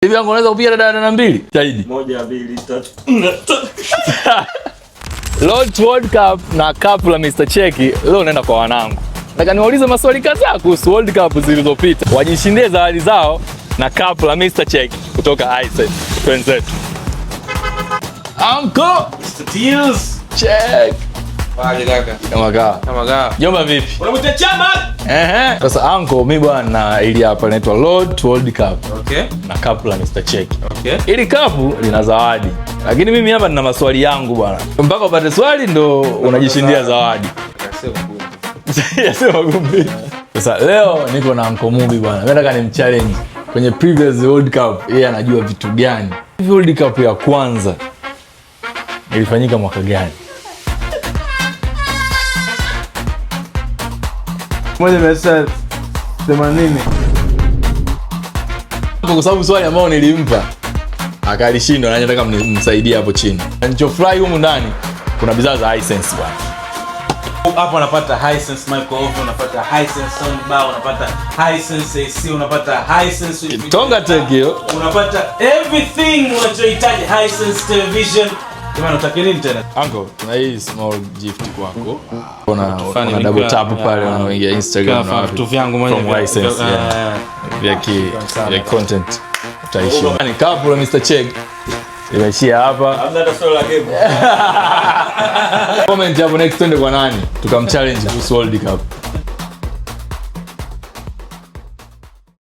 Hivi yangu unaweza kupiga dada mbili? Zaidi. 1 2 3. Lord World Cup na cup la Mr. Cheki leo naenda kwa wanangu. Nataka niwaulize maswali kadhaa kuhusu World Cup zilizopita. Wajishindie zawadi zao na cup la Mr. Cheki kutoka Hisense. Twenzetu. Uncle Mr. Teals. Check. Wale kaka. Kama kaa. Jomba vipi? Unamwita chama? Sasa uncle mimi bwana ili hapa inaitwa Lord World Cup. Okay. Na cup la Mr. Cheki. Okay. Ili kapu lina zawadi. Lakini mimi hapa nina maswali yangu bwana. Mpaka upate swali ndo unajishindia zawadi. Yasema gumbi. Sasa leo niko na Uncle Mubi bwana. Mimi nataka nimchallenge kwenye previous World Cup. Yeye anajua vitu gani? World Cup ya kwanza ilifanyika mwaka gani? 1980. Kwa sababu swali ambao nilimpa akalishindwa na nataka mnisaidie hapo chini. Nilichofurahi humu ndani kuna bidhaa za Hisense bwana. Hapo unapata Hisense microwave, unapata Hisense soundbar, unapata Hisense AC, unapata Hisense Tonga Tech hiyo. Unapata everything unachohitaji Hisense television. Kama unataka nini tena? Uncle, na hii small gift kwako. Una double tap pale unaingia Instagram na vitu vyangu mwenyewe from Hisense vya content utaishi. Ni couple la Mr. Cheki. Imeishia hapa. Hamna hata swali la game. Comment hapo next twende kwa nani? Tukamchallenge kuhusu World Cup.